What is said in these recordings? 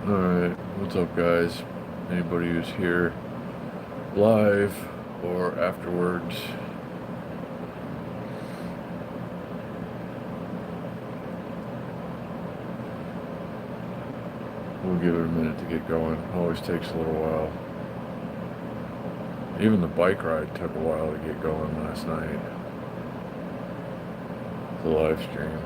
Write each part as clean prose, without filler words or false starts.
Alright, what's up, guys? Anybody who's here live or afterwards, we'll give it a minute to get going. Always takes a little while. Even the bike ride took a while to get going last night. The live stream.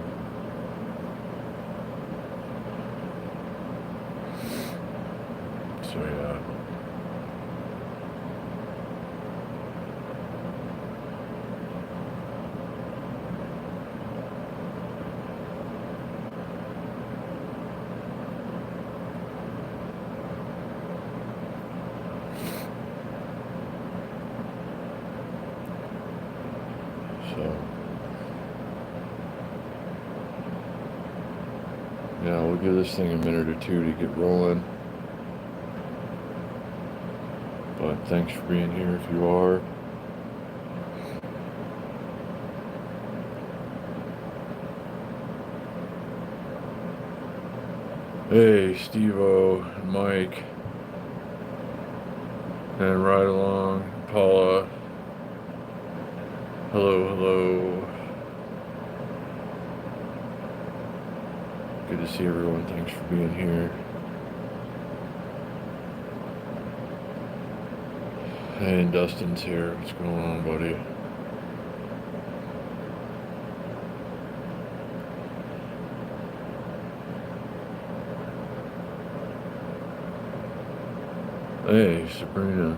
So, yeah. So, yeah, we'll give this thing a minute or two to get rolling. But thanks for being here if you are. Hey, Steve-O, and Mike, and Ride Along, Paula. Hello, hello. Good to see everyone. Thanks for being here. And Dustin's here. What's going on, buddy? Hey, Sabrina.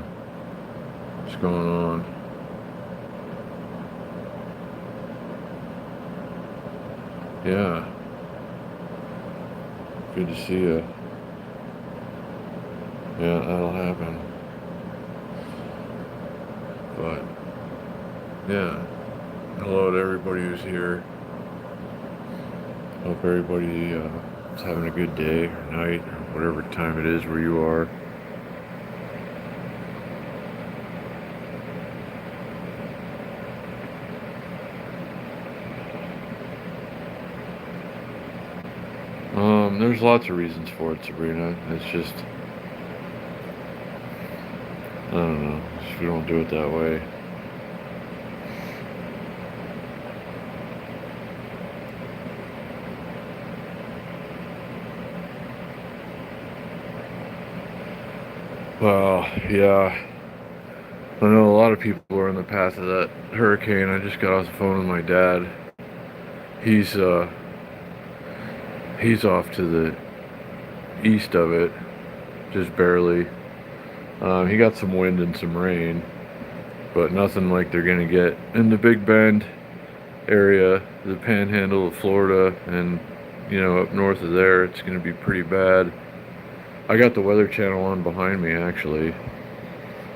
What's going on? Yeah. Good to see you. Yeah, that'll happen. But, yeah. Hello to everybody who's here. Hope everybody is having a good day or night or whatever time it is where you are. There's lots of reasons for it, Sabrina. It's just, I don't know, just we don't do it that way. Well, yeah. I know a lot of people are in the path of that hurricane. I just got off the phone with my dad. He's off to the east of it, just barely. He got some wind and some rain, but nothing like they're gonna get in the Big Bend area, the panhandle of Florida, and up north of there. It's gonna be pretty bad. I got the Weather Channel on behind me, actually.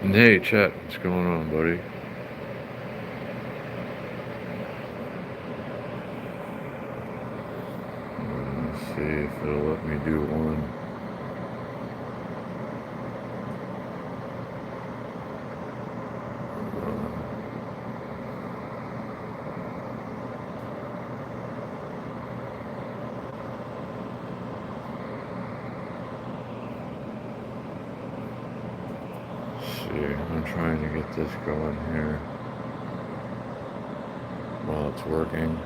And hey, Chet, what's going on, buddy? Let's see if it'll let me do one. I'm trying to get this going here while it's working.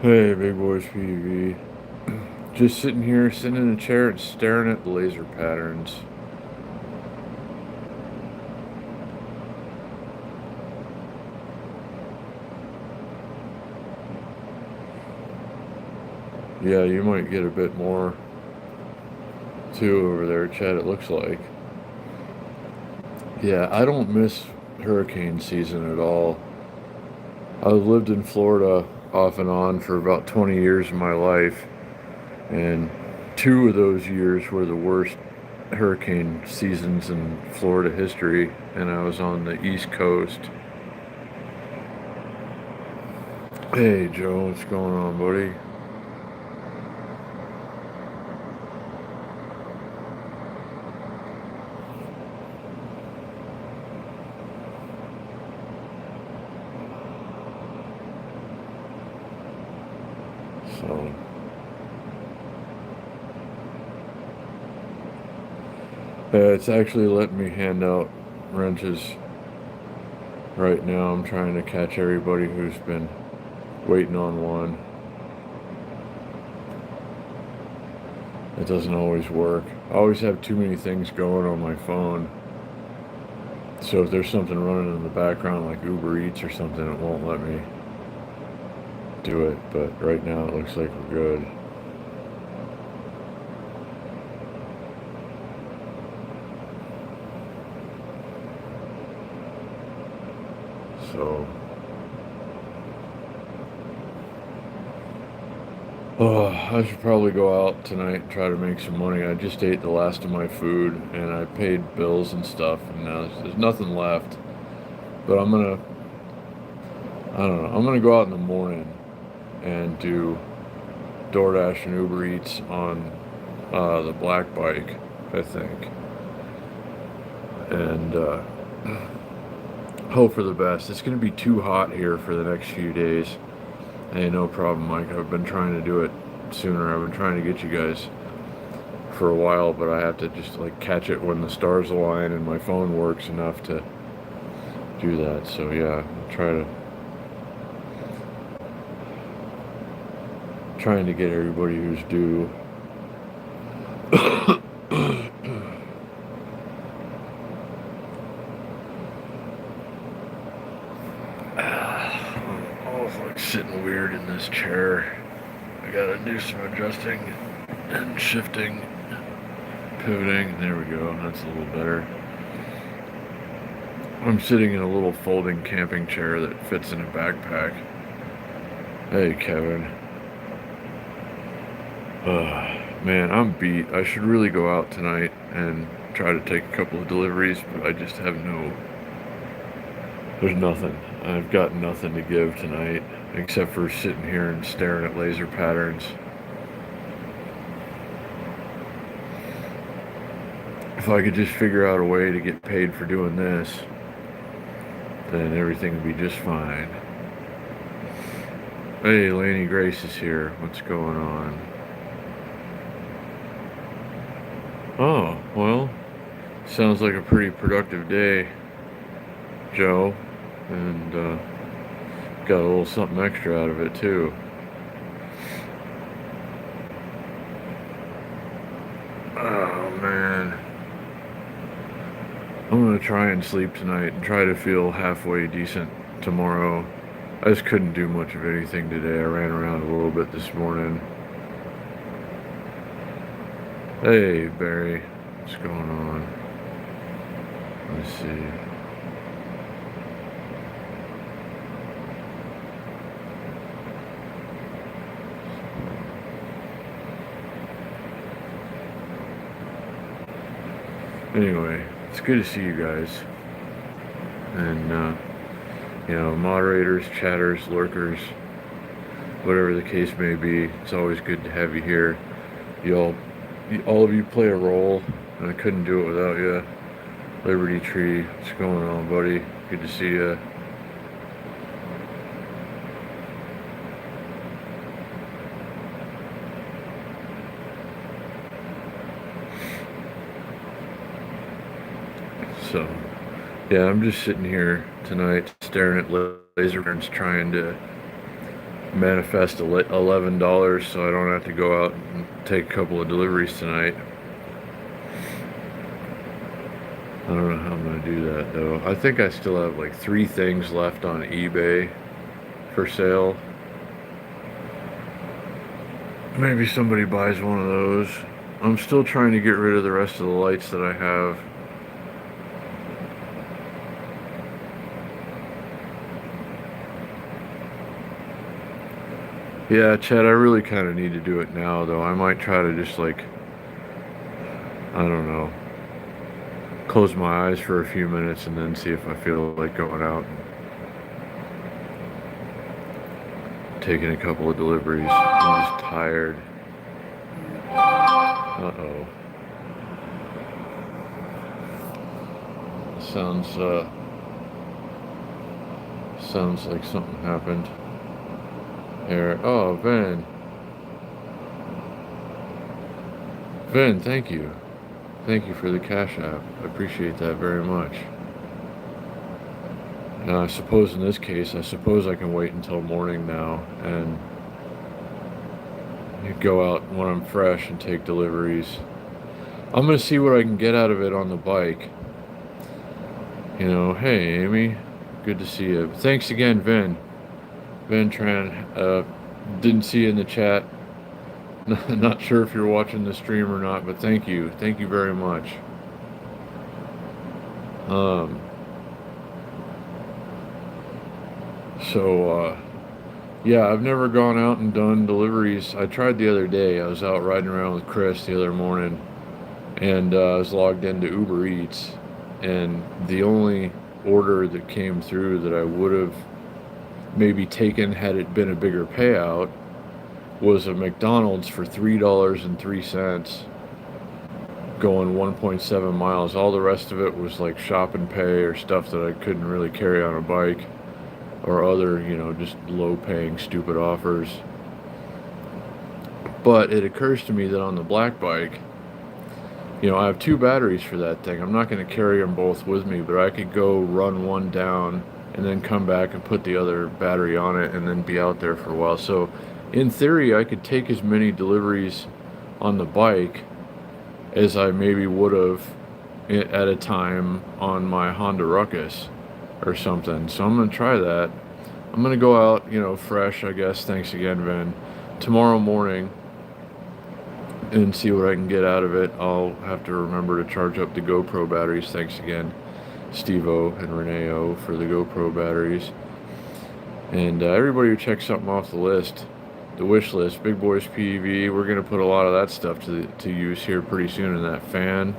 Hey, Big Boys PV. Just sitting here, sitting in a chair and staring at the laser patterns. Yeah, you might get a bit more too over there, Chad, it looks like. Yeah, I don't miss hurricane season at all. I've lived in Florida off and on for about 20 years of my life, and 2 of those years were the worst hurricane seasons in Florida history, and I was on the East Coast. Hey Joe, what's going on, buddy? So it's actually letting me hand out wrenches right now. I'm trying to catch everybody who's been waiting on one. It doesn't always work. I always have too many things going on my phone. So if there's something running in the background like Uber Eats or something, it won't let me do it. But right now it looks like we're good. So, I should probably go out tonight and try to make some money. I just ate the last of my food and I paid bills and stuff, and now there's nothing left. But I don't know, I'm gonna go out in the morning and do DoorDash and Uber Eats on the black bike, I think. And hope for the best. It's gonna be too hot here for the next few days. Hey, no problem, Mike. I've been trying to do it sooner. I've been trying to get you guys for a while, but I have to just like catch it when the stars align and my phone works enough to do that. So yeah, trying to get everybody who's due. Like sitting weird in this chair. I gotta do some adjusting and shifting, pivoting. There we go. That's a little better. I'm sitting in a little folding camping chair that fits in a backpack. Hey, Kevin. Man, I'm beat. I should really go out tonight and try to take a couple of deliveries, but I just have there's nothing. I've got nothing to give tonight except for sitting here and staring at laser patterns. If I could just figure out a way to get paid for doing this, then everything would be just fine. Hey, Laney Grace is here. What's going on? Oh, well, sounds like a pretty productive day, Joe. And got a little something extra out of it too. Oh man, I'm gonna try and sleep tonight and try to feel halfway decent tomorrow. I just couldn't do much of anything today. I ran around a little bit this morning. Hey Barry, what's going on? Let's see. Anyway, it's good to see you guys. And, moderators, chatters, lurkers, whatever the case may be, it's always good to have you here. All of you play a role, and I couldn't do it without you. Liberty Tree, what's going on, buddy? Good to see you. So, yeah, I'm just sitting here tonight staring at laser burns trying to manifest $11 so I don't have to go out and take a couple of deliveries tonight. I don't know how I'm going to do that, though. I think I still have like 3 things left on eBay for sale. Maybe somebody buys one of those. I'm still trying to get rid of the rest of the lights that I have. Yeah, Chad, I really kind of need to do it now, though. I might try to just, like, I don't know, close my eyes for a few minutes and then see if I feel like going out and taking a couple of deliveries. I'm just tired. Uh-oh. Sounds, sounds like something happened here. Oh, Ben. Ben, thank you. Thank you for the Cash App. I appreciate that very much. Now, I suppose in this case, I suppose I can wait until morning now and go out when I'm fresh and take deliveries. I'm gonna see what I can get out of it on the bike. You know, hey Amy, good to see you. Thanks again, Vin. Vin Tran. Didn't see you in the chat. Not sure if you're watching the stream or not, but thank you. Thank you very much. Um, yeah, I've never gone out and done deliveries. I tried the other day. I was out riding around with Chris the other morning, and I was logged into Uber Eats, and the only order that came through that I would have maybe taken had it been a bigger payout was a McDonald's for $3.03 going 1.7 miles. All the rest of it was like shop and pay or stuff that I couldn't really carry on a bike, or other, you know, just low paying stupid offers. But it occurs to me that on the black bike, you know, I have two batteries for that thing. I'm not going to carry them both with me, but I could go run one down and then come back and put the other battery on it and then be out there for a while. So in theory, I could take as many deliveries on the bike as I maybe would have at a time on my Honda Ruckus or something. So I'm going to try that. I'm going to go out, you know, fresh, I guess. Thanks again, Vin. Tomorrow morning and see what I can get out of it. I'll have to remember to charge up the GoPro batteries. Thanks again, Steve-O and Renee-O, for the GoPro batteries. And everybody who checks something off the list, the wish list, Big Boys PEV, we're going to put a lot of that stuff to use here pretty soon in that fan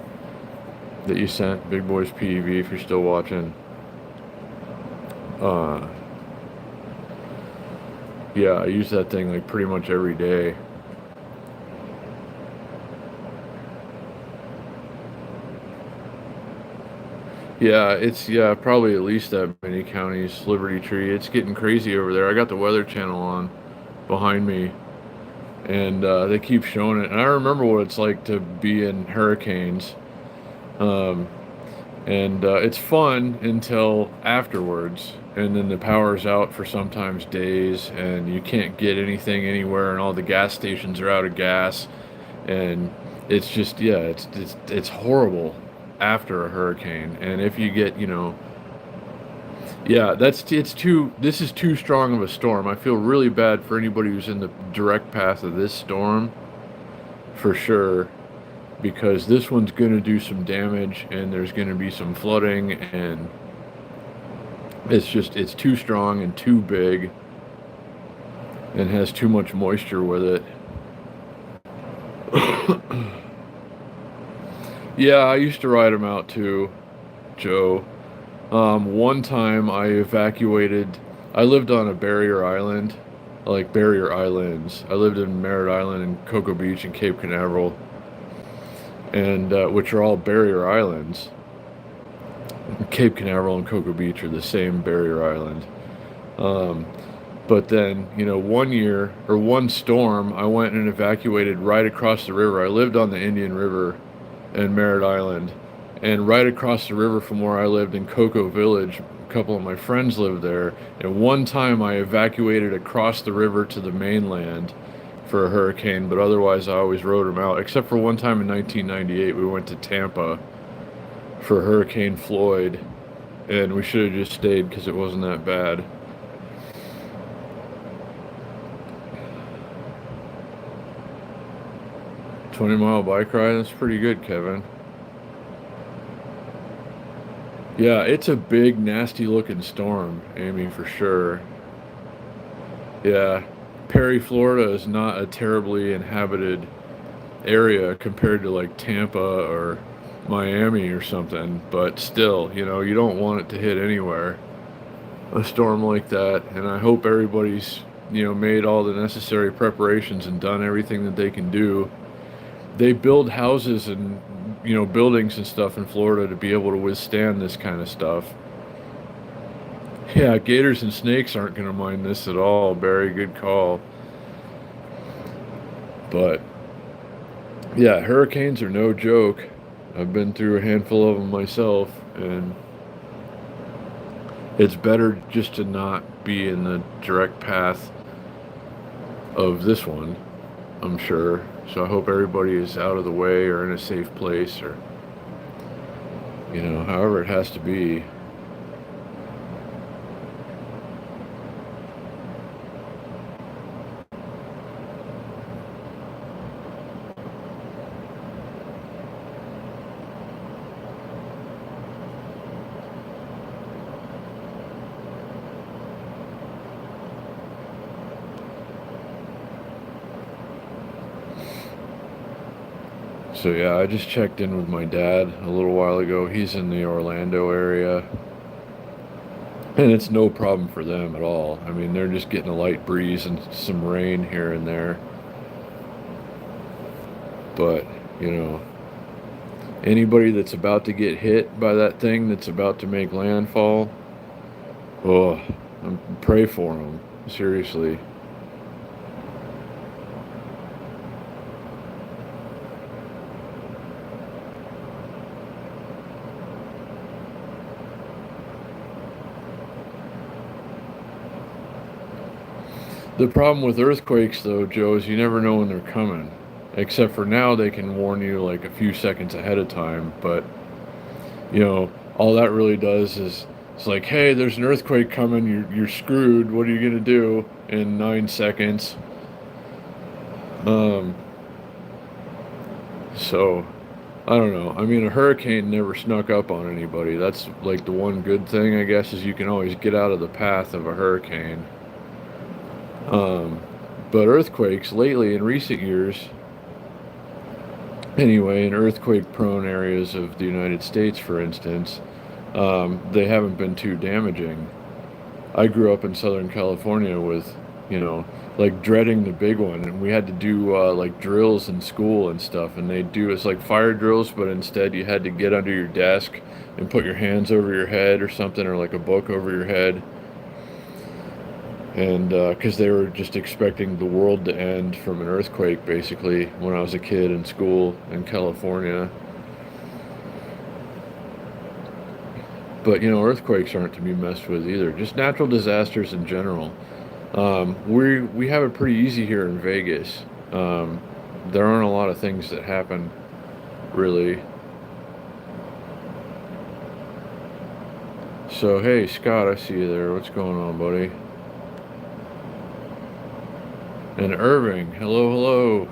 that you sent, Big Boys PEV, if you're still watching. Yeah, I use that thing like pretty much every day. Yeah, it's probably at least that many counties. Liberty Tree, it's getting crazy over there. I got the Weather Channel on behind me, and they keep showing it. And I remember what it's like to be in hurricanes, and it's fun until afterwards, and then the power's out for sometimes days, and you can't get anything anywhere, and all the gas stations are out of gas, and it's just, yeah, it's horrible after a hurricane. And if you get, you know, yeah, this is too strong of a storm. I feel really bad for anybody who's in the direct path of this storm, for sure, because this one's going to do some damage, and there's going to be some flooding, and it's too strong and too big and has too much moisture with it. Yeah, I used to ride them out too, Joe. One time I lived on a barrier island, like barrier islands. I lived in Merritt Island and Cocoa Beach and Cape Canaveral, and which are all barrier islands. Cape Canaveral and Cocoa Beach are the same barrier island. But then, you know, one storm, I went and evacuated right across the river. I lived on the Indian River in Merritt Island, and right across the river from where I lived in Cocoa Village, a couple of my friends lived there, and one time I evacuated across the river to the mainland for a hurricane, but otherwise I always rode them out, except for one time in 1998 we went to Tampa for Hurricane Floyd, and we should have just stayed because it wasn't that bad. $20-mile bike ride, that's pretty good, Kevin. Yeah, it's a big, nasty looking storm, Amy, for sure. Yeah, Perry, Florida is not a terribly inhabited area compared to like Tampa or Miami or something, but still, you don't want it to hit anywhere, a storm like that. And I hope everybody's, made all the necessary preparations and done everything that they can do. They build houses and, buildings and stuff in Florida to be able to withstand this kind of stuff. Yeah, gators and snakes aren't going to mind this at all. Very good call. But yeah, hurricanes are no joke. I've been through a handful of them myself, and it's better just to not be in the direct path of this one, I'm sure. So I hope everybody is out of the way or in a safe place, or, however it has to be. So yeah, I just checked in with my dad a little while ago. He's in the Orlando area, and it's no problem for them at all. I mean, they're just getting a light breeze and some rain here and there. But, anybody that's about to get hit by that thing that's about to make landfall, oh, pray for them, seriously. The problem with earthquakes, though, Joe, is you never know when they're coming. Except for now, they can warn you like a few seconds ahead of time. But, all that really does is it's like, hey, there's an earthquake coming. You're screwed. What are you going to do in 9 seconds? So, I don't know. I mean, a hurricane never snuck up on anybody. That's like the one good thing, I guess, is you can always get out of the path of a hurricane. But earthquakes lately in recent years, anyway, in earthquake prone areas of the United States, for instance, they haven't been too damaging. I grew up in Southern California with, like dreading the big one, and we had to do like drills in school and stuff, and it's like fire drills, but instead you had to get under your desk and put your hands over your head or something, or like a book over your head. And because they were just expecting the world to end from an earthquake, basically, when I was a kid in school in California. But, earthquakes aren't to be messed with either. Just natural disasters in general. We have it pretty easy here in Vegas. There aren't a lot of things that happen, really. So, hey, Scott, I see you there. What's going on, buddy? And Irving, hello.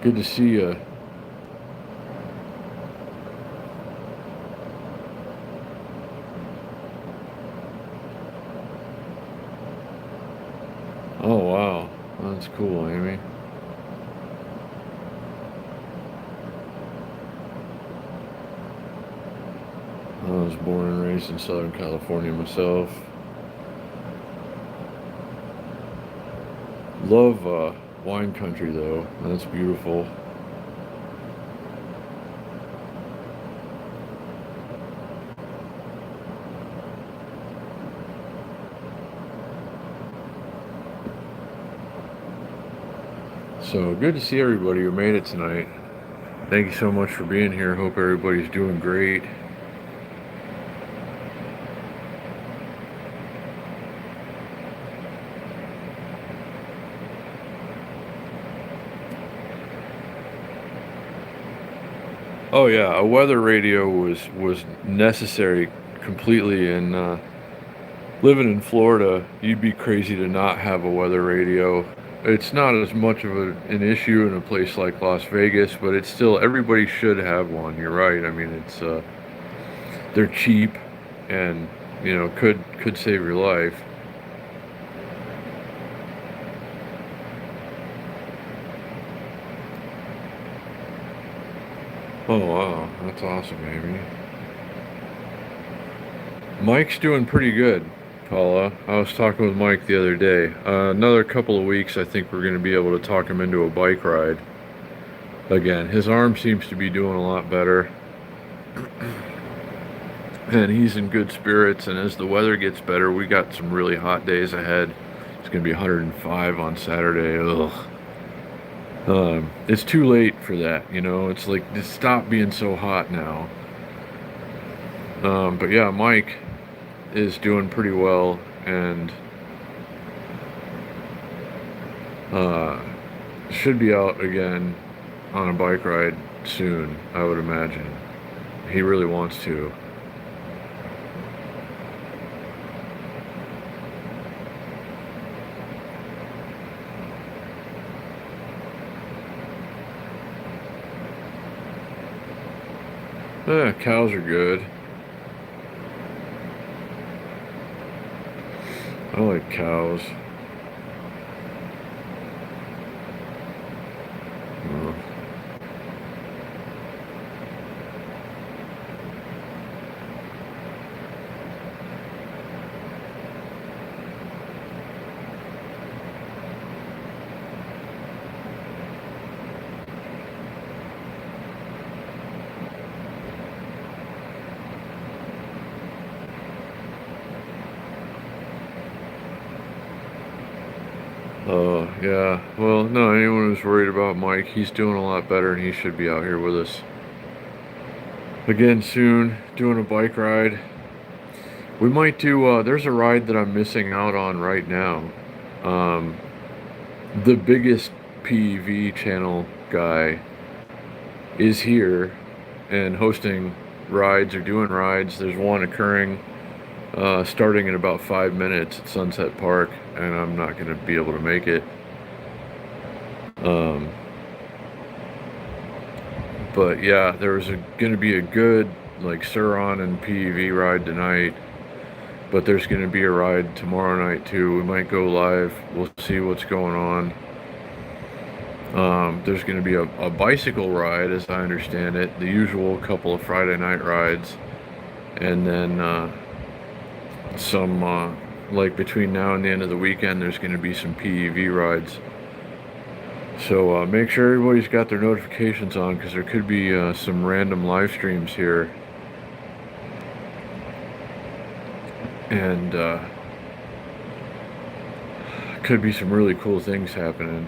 Good to see you. Oh, wow. That's cool, Amy. I was born and raised in Southern California myself. Love wine country, though. That's beautiful. So good to see everybody who made it tonight. Thank you so much for being here. Hope everybody's doing great. Oh yeah, a weather radio was necessary completely. And living in Florida, you'd be crazy to not have a weather radio. It's not as much of an issue in a place like Las Vegas, but it's still, everybody should have one. You're right. I mean, it's they're cheap, and could save your life. Oh wow, that's awesome, Amy. Mike's doing pretty good, Paula. I was talking with Mike the other day. Another couple of weeks, I think we're going to be able to talk him into a bike ride again. His arm seems to be doing a lot better, and he's in good spirits. And as the weather gets better, we got some really hot days ahead. It's going to be 105 on Saturday. Ugh. It's too late for that, you know. It's like, just stop being so hot now. But yeah, Mike is doing pretty well, and uh, should be out again on a bike ride soon, I would imagine. He really wants to. Cows are good. I like cows. Uh, yeah. Well, no, anyone who's worried about Mike, he's doing a lot better, and he should be out here with us again soon, doing a bike ride. We might do, there's a ride that I'm missing out on right now. Um, the biggest PEV channel guy is here and hosting rides or doing rides. There's one occurring starting in about 5 minutes at Sunset Park, and I'm not going to be able to make it. Um, but yeah, there was going to be a good like Sur-Ron and PEV ride tonight, but there's going to be a ride tomorrow night too. We might go live. We'll see what's going on. There's going to be a bicycle ride, as I understand it, the usual couple of Friday night rides, and then some like between now and the end of the weekend, there's going to be some PEV rides. So make sure everybody's got their notifications on, because there could be some random live streams here, and could be some really cool things happening.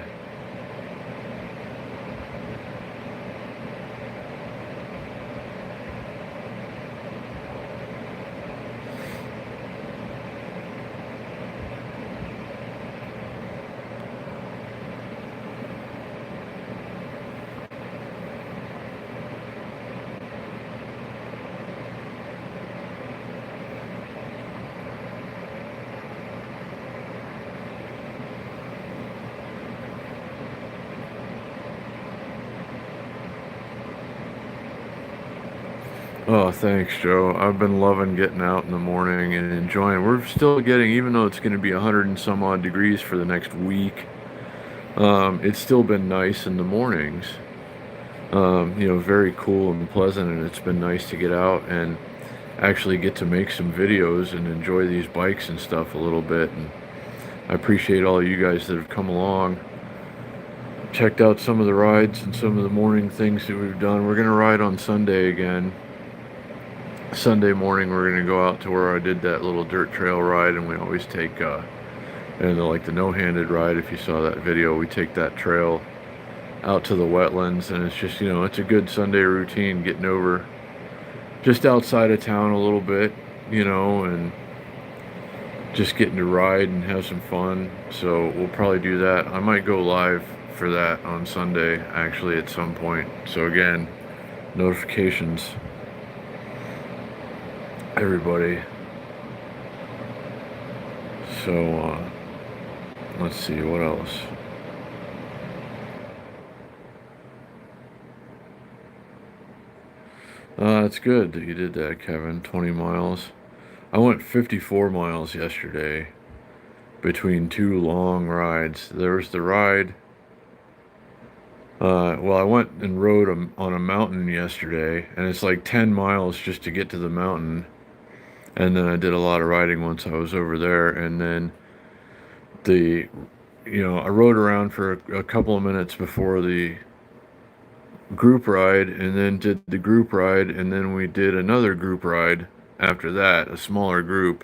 Oh, thanks, Joe. I've been loving getting out in the morning and enjoying. We're still getting, even though it's going to be 100 and some odd degrees for the next week, it's still been nice in the mornings. You know, very cool and pleasant, and it's been nice to get out and actually get to make some videos and enjoy these bikes and stuff a little bit. And I appreciate all you guys that have come along, checked out some of the rides and some of the morning things that we've done. We're going to ride on Sunday again. Sunday morning we're going to go out to where I did that little dirt trail ride, and we always take and like the no-handed ride, if you saw that video, we take that trail out to the wetlands, and it's just, you know, it's a good Sunday routine, getting over just outside of town a little bit, you know, and just getting to ride and have some fun. So we'll probably do that. I might go live for that on Sunday actually at some point. So again, notifications, everybody. So let's see what else. It's good that you did that, Kevin. 20 miles. I went 54 miles yesterday between two long rides. There was the ride Well, I went and rode on a mountain yesterday, and it's like 10 miles just to get to the mountain. And then I did a lot of riding once I was over there. And then the, I rode around for a couple of minutes before the group ride, and then did the group ride, and then we did another group ride after that, a smaller group,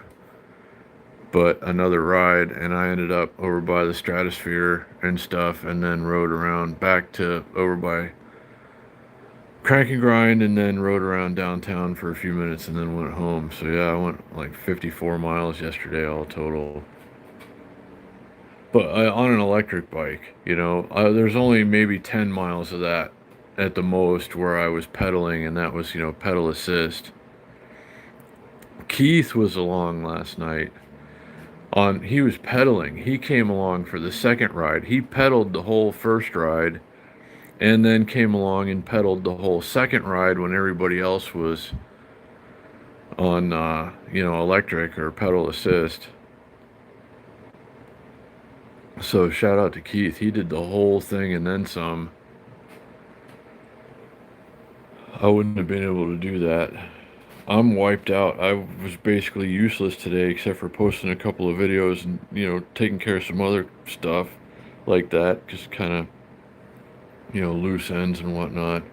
but another ride. And I ended up over by the Stratosphere and stuff, and then rode around back to over by Crank and Grind, and then rode around downtown for a few minutes and then went home. So yeah, I went like 54 miles yesterday all total. But on an electric bike, there's only maybe 10 miles of that at the most where I was pedaling, and that was, pedal assist. Keith was along last night. He was pedaling. He came along for the second ride. He pedaled the whole first ride, and then came along and pedaled the whole second ride when everybody else was on, electric or pedal assist. So shout out to Keith. He did the whole thing and then some. I wouldn't have been able to do that. I'm wiped out. I was basically useless today except for posting a couple of videos and, taking care of some other stuff like that. Just kind of, loose ends and whatnot.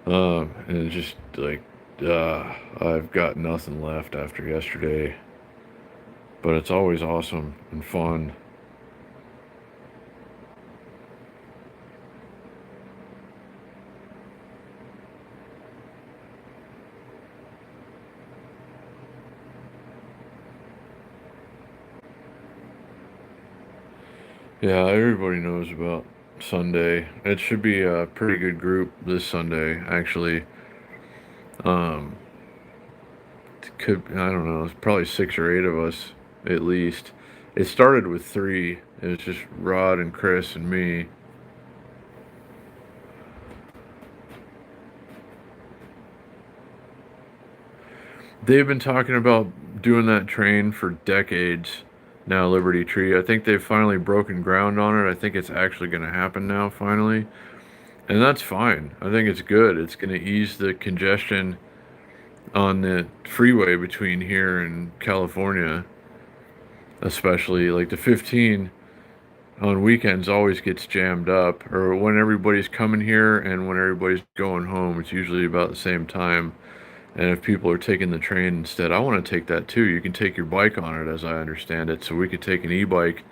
And it's just like, I've got nothing left after yesterday. But it's always awesome and fun. Yeah, everybody knows about Sunday. It should be a pretty good group this Sunday, actually. Um, I don't know, it's probably 6 or 8 of us at least. It started with 3. It was just Rod and Chris and me. They've been talking about doing that train for decades now, Liberty Tree. I think they've finally broken ground on it. I think it's actually going to happen now, finally. And that's fine. I think it's good. It's going to ease the congestion on the freeway between here and California, especially. Like the 15 on weekends always gets jammed up, or when everybody's coming here and when everybody's going home. It's usually about the same time. And if people are taking the train instead, I want to take that too. You can take your bike on it, as I understand it. So we could take an e-bike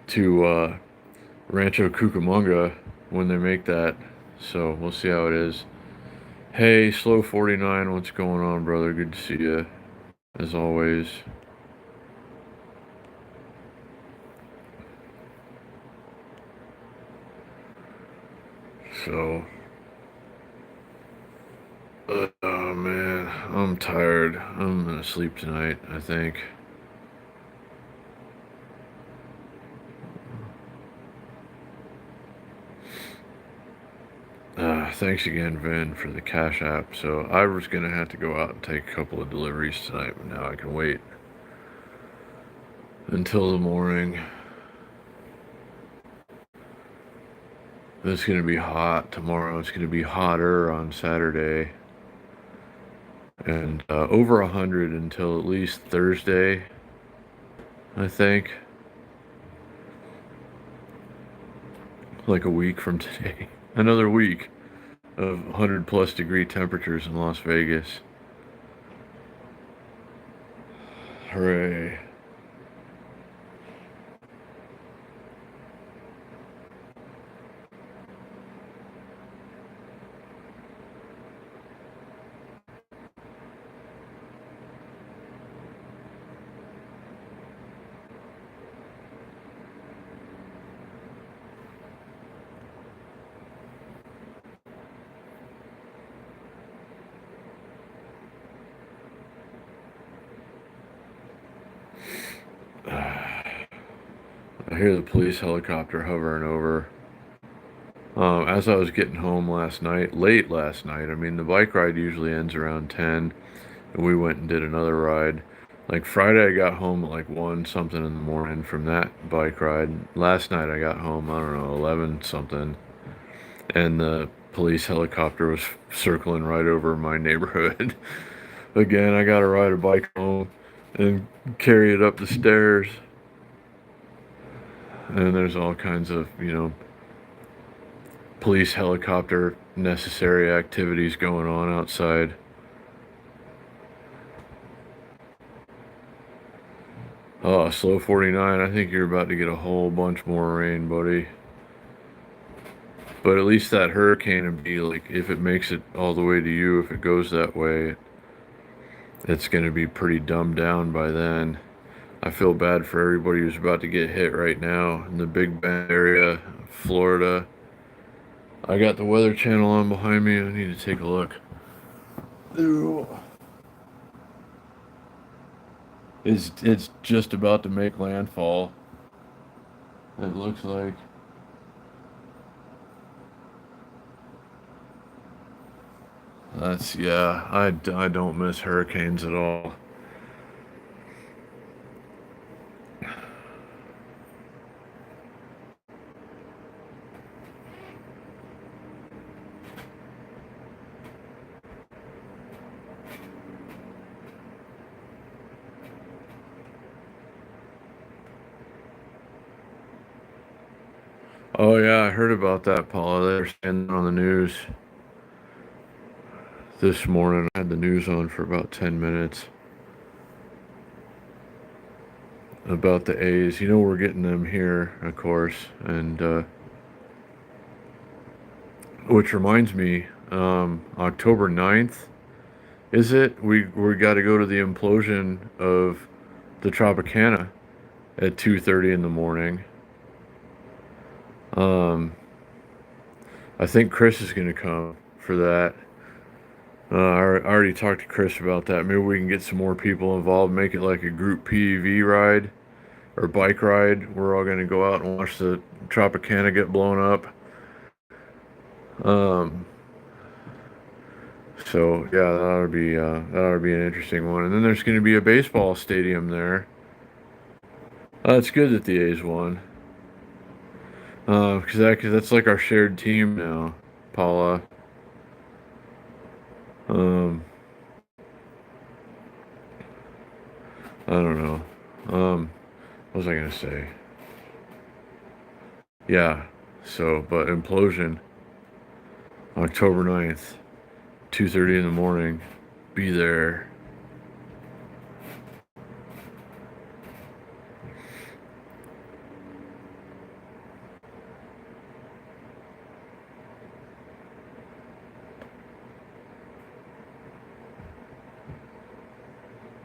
to Rancho Cucamonga when they make that. So we'll see how it is. Hey, Slow 49, what's going on, brother? Good to see you, as always. So, oh man, I'm tired. I'm gonna sleep tonight, I think. Thanks again, Vin, for the Cash App. So I was gonna have to go out and take a couple of deliveries tonight, but now I can wait until the morning. It's gonna be hot tomorrow. It's gonna be hotter on Saturday, and over 100 until at least Thursday, I think. Like a week from today. Another week of 100 plus degree temperatures in Las Vegas. Hooray. I hear the police helicopter hovering over. As I was getting home late last night, I mean, the bike ride usually ends around 10, and we went and did another ride. Like Friday, I got home at like 1 something in the morning from that bike ride. Last night, I got home, I don't know, 11 something. and the police helicopter was circling right over my neighborhood. Again, I gotta ride a bike home and carry it up the stairs. And there's all kinds of, police helicopter necessary activities going on outside. Oh, slow 49. I think you're about to get a whole bunch more rain, buddy. But at least that hurricane would be like, if it makes it all the way to you, if it goes that way, it's going to be pretty dumbed down by then. I feel bad for everybody who's about to get hit right now in the Big Bend area, Florida. I got the Weather Channel on behind me. I need to take a look. Ooh. It's just about to make landfall. It looks like. Yeah, I don't miss hurricanes at all. Oh yeah, I heard about that, Paula. They were saying on the news this morning. I had the news on for about 10 minutes about the A's. We're getting them here, of course, and which reminds me, October 9th, is it? We got to go to the implosion of the Tropicana at 2:30 in the morning. I think Chris is going to come for that. I already talked to Chris about that. Maybe we can get some more people involved, make it like a group PEV ride or bike ride. We're all going to go out and watch the Tropicana get blown up. So yeah, that ought to be an interesting one. And then there's going to be a baseball stadium there. It's good that the A's won. Cause that's like our shared team now, Paula. I don't know. What was I gonna say? Yeah. So, but implosion, October 9th, 2:30 in the morning. Be there.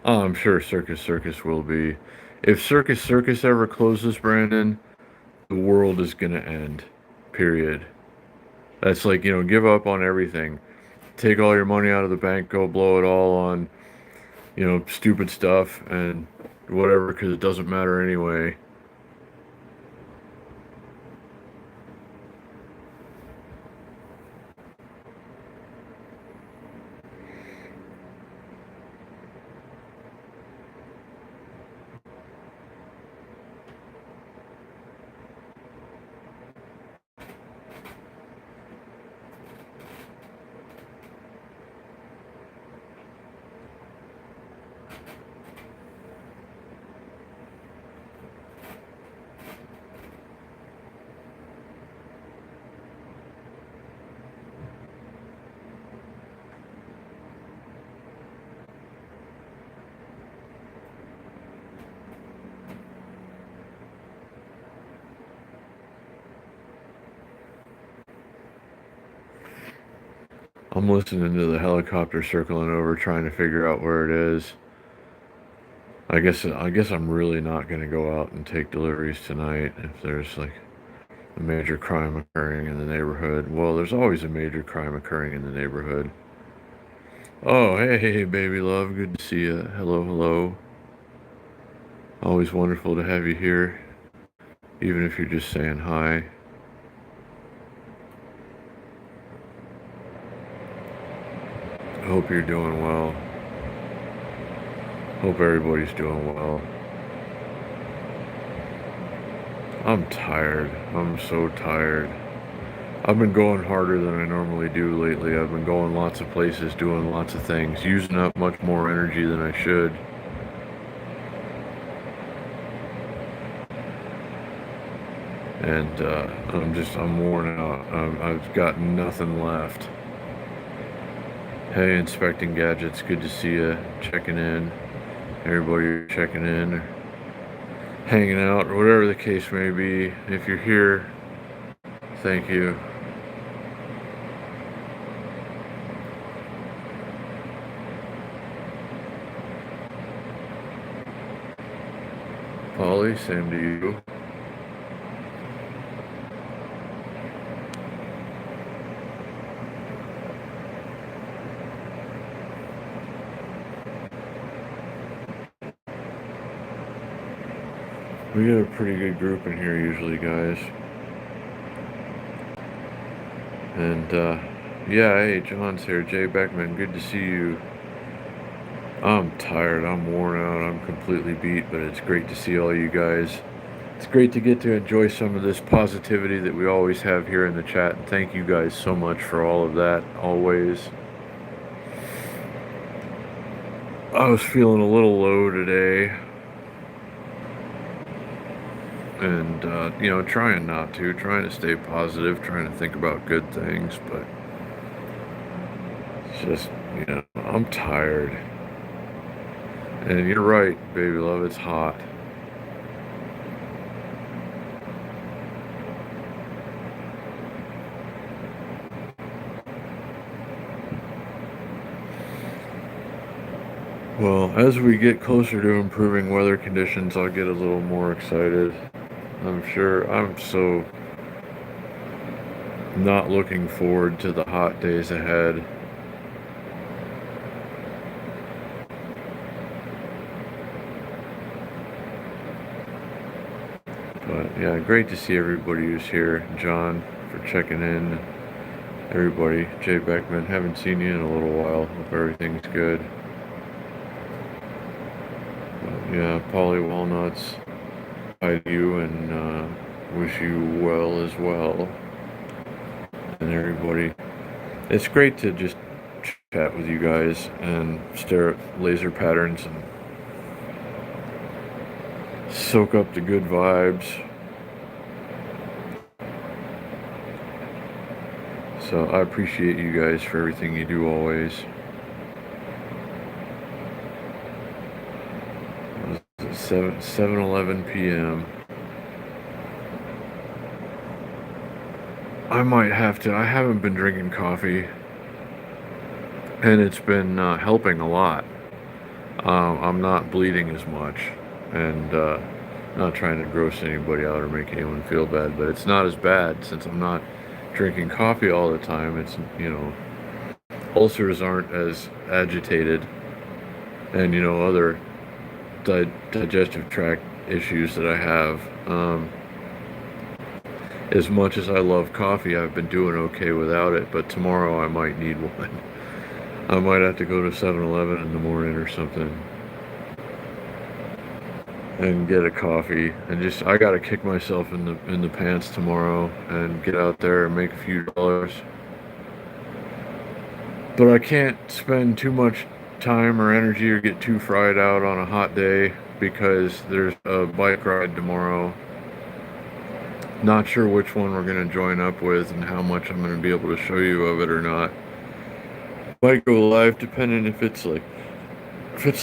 Oh, I'm sure Circus Circus will be. If Circus Circus ever closes, Brandon, the world is gonna end. Period. That's like, give up on everything. Take all your money out of the bank, go blow it all on, stupid stuff and whatever, because it doesn't matter anyway. I'm listening to the helicopter circling over, trying to figure out where it is. I guess I'm really not going to go out and take deliveries tonight if there's like a major crime occurring in the neighborhood. Well, there's always a major crime occurring in the neighborhood. Oh, hey, baby love. Good to see you. Hello, hello. Always wonderful to have you here, even if you're just saying hi. I hope you're doing well. Hope everybody's doing well. I'm tired. I'm so tired. I've been going harder than I normally do lately. I've been going lots of places, doing lots of things, using up much more energy than I should. And I'm worn out. I've got nothing left. Hey, Inspecting Gadgets, good to see you. Checking in. Everybody checking in, or hanging out, or whatever the case may be. If you're here, thank you. Polly, same to you. We get a pretty good group in here usually, guys. And, yeah, hey, John's here. Jay Beckman, good to see you. I'm tired. I'm worn out. I'm completely beat, but it's great to see all you guys. It's great to get to enjoy some of this positivity that we always have here in the chat. And thank you guys so much for all of that, always. I was feeling a little low today. And, trying to stay positive, trying to think about good things, but it's just, I'm tired. And you're right, baby love, it's hot. Well, as we get closer to improving weather conditions, I'll get a little more excited. I'm sure. I'm so not looking forward to the hot days ahead. But yeah, great to see everybody who's here. John, for checking in. Everybody, Jay Beckman, haven't seen you in a little while. Hope everything's good. But yeah, Polly Walnuts, hi to you, and wish you well as well. And everybody, it's great to just chat with you guys and stare at laser patterns and soak up the good vibes. So I appreciate you guys for everything you do always. 7:11 p.m. I might have to. I haven't been drinking coffee, and it's been helping a lot. I'm not bleeding as much, and not trying to gross anybody out or make anyone feel bad, but it's not as bad since I'm not drinking coffee all the time. It's, ulcers aren't as agitated, and, other digestive tract issues that I have. As much as I love coffee, I've been doing okay without it, but tomorrow I might need one. I might have to go to 7-Eleven in the morning or something and get a coffee, and I gotta kick myself in the pants tomorrow and get out there and make a few dollars. But I can't spend too much time or energy or get too fried out on a hot day because there's a bike ride tomorrow. Not sure which one we're going to join up with and how much I'm going to be able to show you of it or not. Might go live depending if it's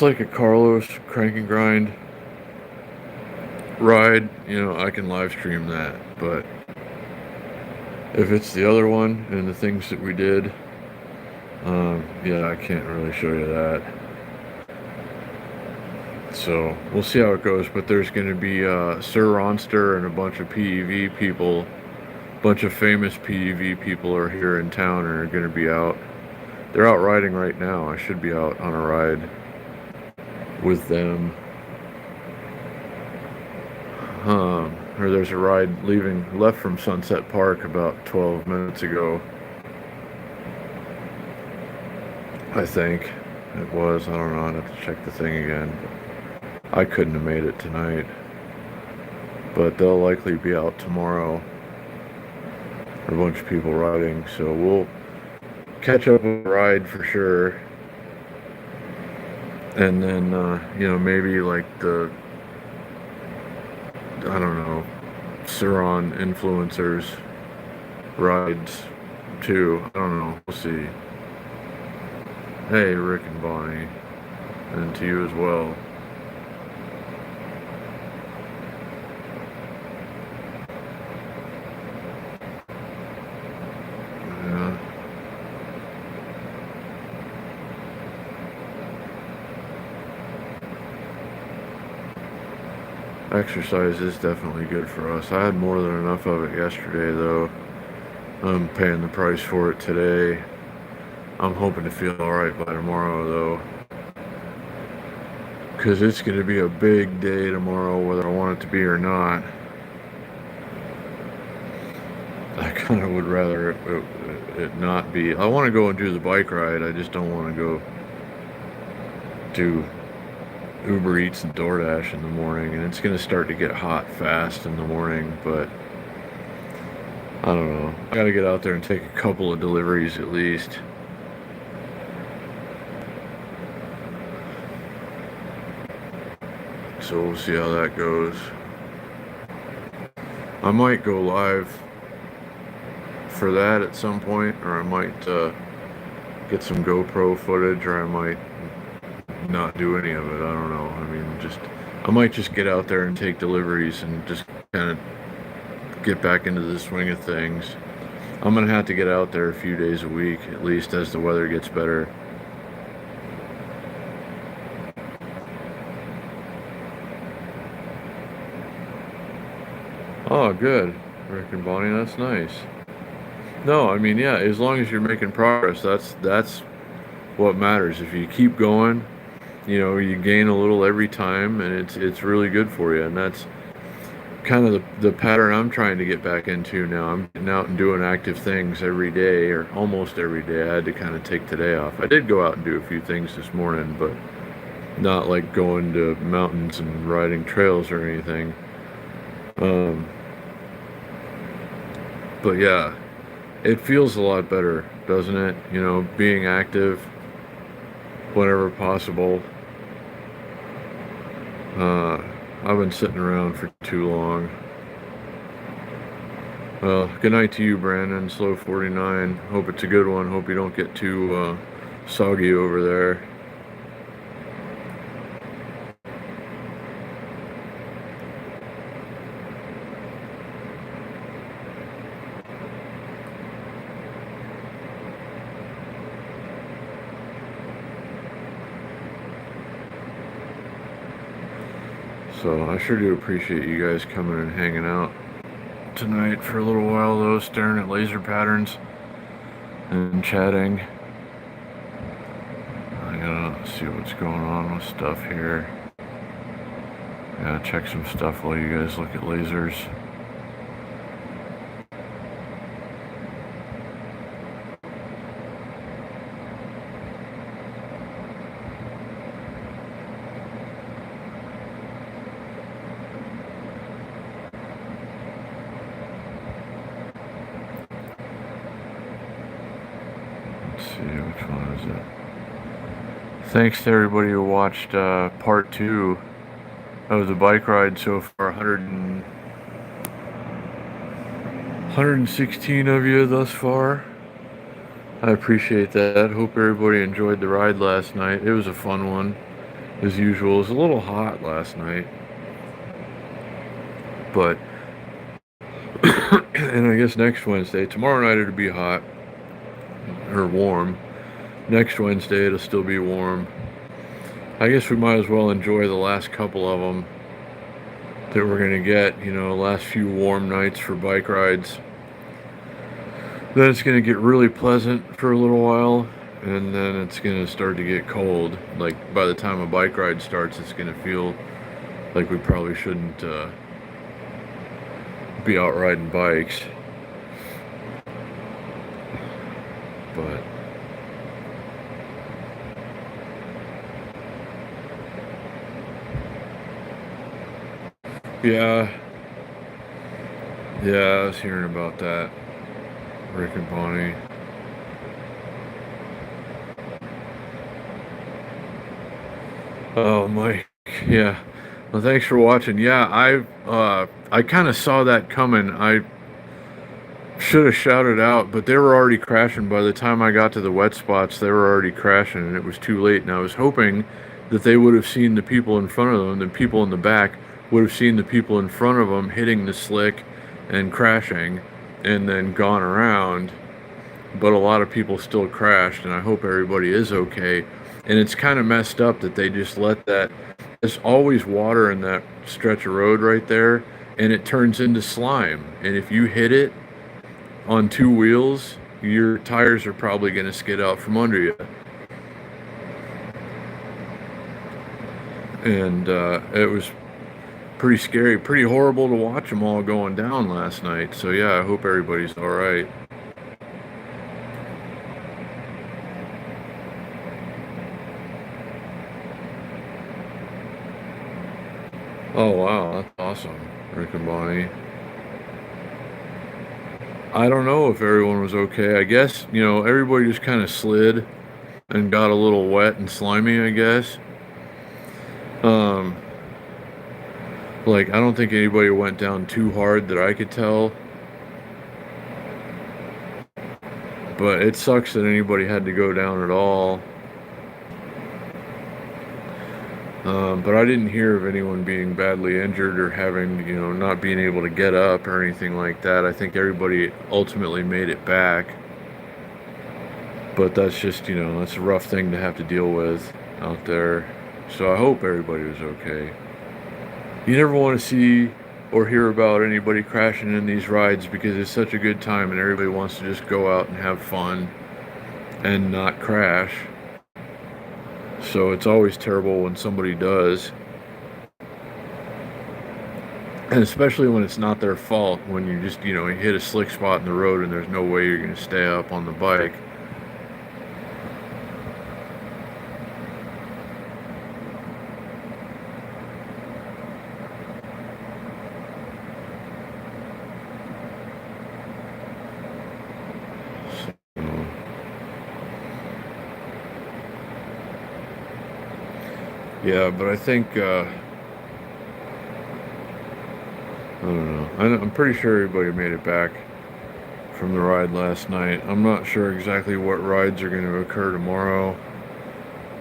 like a Carlos Crank and Grind ride, I can live stream that. But if it's the other one and the things that we did, yeah, I can't really show you that. So we'll see how it goes, but there's going to be Sir Ronster and a bunch of PEV people, a bunch of famous PEV people are here in town and are going to be out. They're out riding right now. I should be out on a ride with them. Or there's a ride left from Sunset Park about 12 minutes ago. I think it was. I don't know. I'd have to check the thing again. I couldn't have made it tonight, but they'll likely be out tomorrow. or a bunch of people riding. So we'll catch up with the ride for sure. And then, maybe like I don't know, Suron influencers rides too. I don't know. We'll see. Hey, Rick and Bonnie. And to you as well. Yeah. Exercise is definitely good for us. I had more than enough of it yesterday, though. I'm paying the price for it today. I'm hoping to feel alright by tomorrow, though. Because it's going to be a big day tomorrow, whether I want it to be or not. I kind of would rather it not be. I want to go and do the bike ride. I just don't want to go do Uber Eats and DoorDash in the morning. And it's going to start to get hot fast in the morning, but I don't know. I got to get out there and take a couple of deliveries at least. So we'll see how that goes. I might go live for that at some point, or I might get some GoPro footage, or I might not do any of it. I don't know. I mean, I might just get out there and take deliveries and just kind of get back into the swing of things. I'm gonna have to get out there a few days a week, at least as the weather gets better. Oh, good. Rick and Bonnie, that's nice. No, I mean, yeah, as long as you're making progress, that's what matters. If you keep going, you gain a little every time, and it's really good for you. And that's kind of the pattern I'm trying to get back into now. I'm getting out and doing active things every day, or almost every day. I had to kind of take today off. I did go out and do a few things this morning, but not like going to mountains and riding trails or anything. But yeah, it feels a lot better, doesn't it? Being active whenever possible. I've been sitting around for too long. Well, good night to you, Brandon. Slow 49. Hope it's a good one. Hope you don't get too soggy over there. So I sure do appreciate you guys coming and hanging out tonight for a little while, though, staring at laser patterns and chatting. I gotta see what's going on with stuff here. I gotta check some stuff while you guys look at lasers. Which one is it? Thanks to everybody who watched part 2 of the bike ride so far. 116 of you thus far. I appreciate that. Hope everybody enjoyed the ride last night. It was a fun one, as usual. It was a little hot last night, but and I guess next Wednesday, tomorrow night it'll be hot or warm. Next Wednesday it'll still be warm. I guess we might as well enjoy the last couple of them that we're gonna get, last few warm nights for bike rides. Then it's gonna get really pleasant for a little while, and then it's gonna start to get cold. Like by the time a bike ride starts, it's gonna feel like we probably shouldn't be out riding bikes. But yeah, I was hearing about that. Rick and Bonnie. Oh, Mike. Yeah. Well, thanks for watching. Yeah, I kind of saw that coming. I should have shouted out, but they were already crashing. By the time I got to the wet spots, they were already crashing, and it was too late. And I was hoping that they would have seen the people in front of them, the people in the back would have seen the people in front of them hitting the slick and crashing, and then gone around. But a lot of people still crashed, and I hope everybody is okay. And it's kind of messed up that they just let that. There's always water in that stretch of road right there, and it turns into slime. And if you hit it on two wheels, your tires are probably going to skid out from under you. And it was pretty scary, pretty horrible to watch them all going down last night. So yeah, I hope everybody's all right. Oh wow, that's awesome, Rick and Bonnie. I don't know if everyone was okay. I guess, everybody just kind of slid and got a little wet and slimy, I guess. Like, I don't think anybody went down too hard that I could tell. But it sucks that anybody had to go down at all. But I didn't hear of anyone being badly injured or having, not being able to get up or anything like that. I think everybody ultimately made it back. But that's just, that's a rough thing to have to deal with out there. So I hope everybody was okay. You never want to see or hear about anybody crashing in these rides because it's such a good time and everybody wants to just go out and have fun and not crash. So it's always terrible when somebody does. And especially when it's not their fault, when you just, you hit a slick spot in the road and there's no way you're going to stay up on the bike. Yeah, but I think, I don't know. I'm pretty sure everybody made it back from the ride last night. I'm not sure exactly what rides are going to occur tomorrow.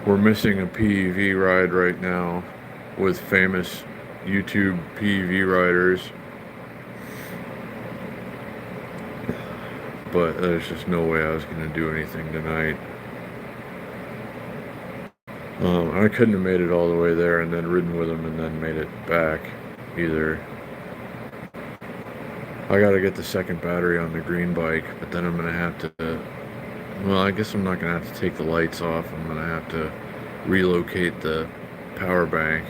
We're missing a PEV ride right now with famous YouTube PEV riders. But there's just no way I was going to do anything tonight. I couldn't have made it all the way there and then ridden with them and then made it back either. I gotta get the second battery on the green bike, but then I'm gonna have to, well, I guess I'm not gonna have to take the lights off. I'm gonna have to relocate the power bank.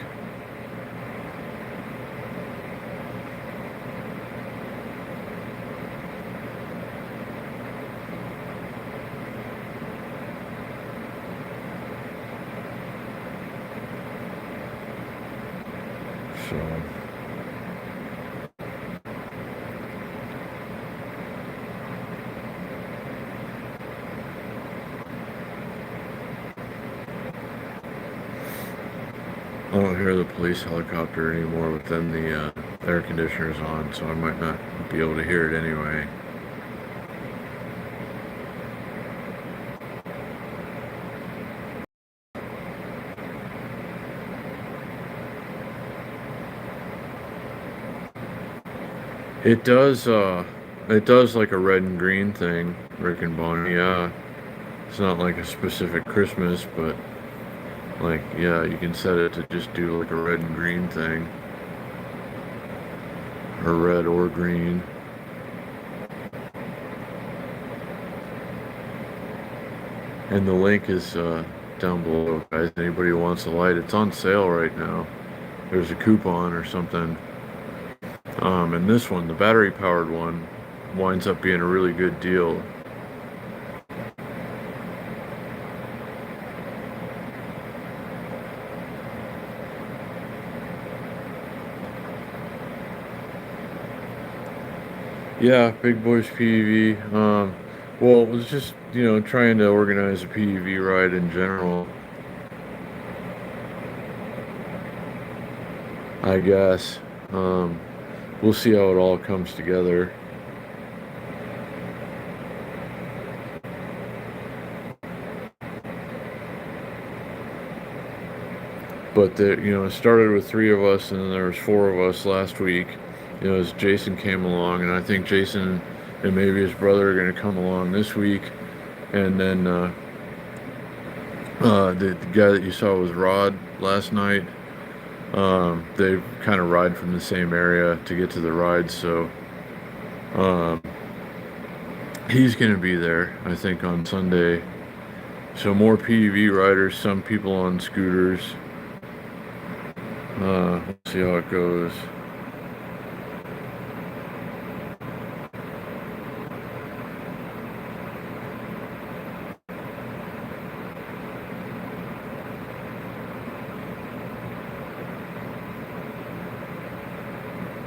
So, I don't hear the police helicopter anymore within the air conditioner's on, so I might not be able to hear it anyway. It does like a red and green thing, Rick and Bonnie, yeah. It's not like a specific Christmas, but like, yeah, you can set it to just do like a red and green thing. Or red or green. And the link is down below, guys. Anybody who wants a light, it's on sale right now. There's a coupon or something. And this one, the battery powered one, winds up being a really good deal. Yeah, Big Boys PEV. Well, it was just, trying to organize a PEV ride in general, I guess. Um, we'll see how it all comes together. But it started with three of us, and then there was four of us last week. As Jason came along, and I think Jason and maybe his brother are going to come along this week, and then the guy that you saw was Rod last night. They kind of ride from the same area to get to the ride, so um, he's going to be there, I think, on Sunday. So more PEV riders, some people on scooters. We'll see how it goes.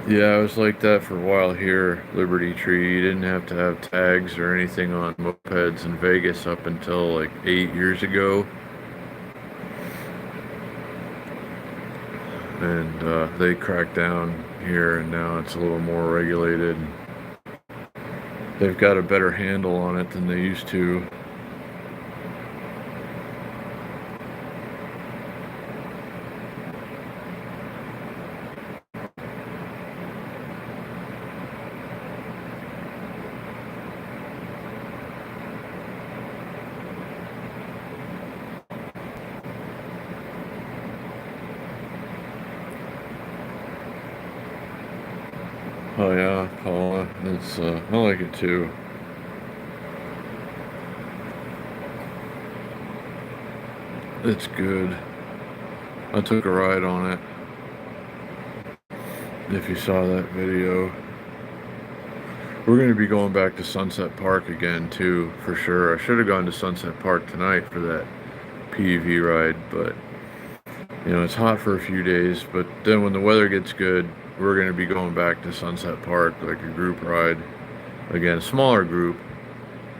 Yeah, it was like that for a while here, Liberty Tree. You didn't have to have tags or anything on mopeds in Vegas up until like 8 years ago. And they cracked down here, and now it's a little more regulated. They've got a better handle on it than they used to. Oh yeah, Paula. It's I like it too. It's good. I took a ride on it. If you saw that video, we're going to be going back to Sunset Park again too, for sure. I should have gone to Sunset Park tonight for that PEV ride, but it's hot for a few days. But then when the weather gets good, we're going to be going back to Sunset Park, like a group ride again, a smaller group.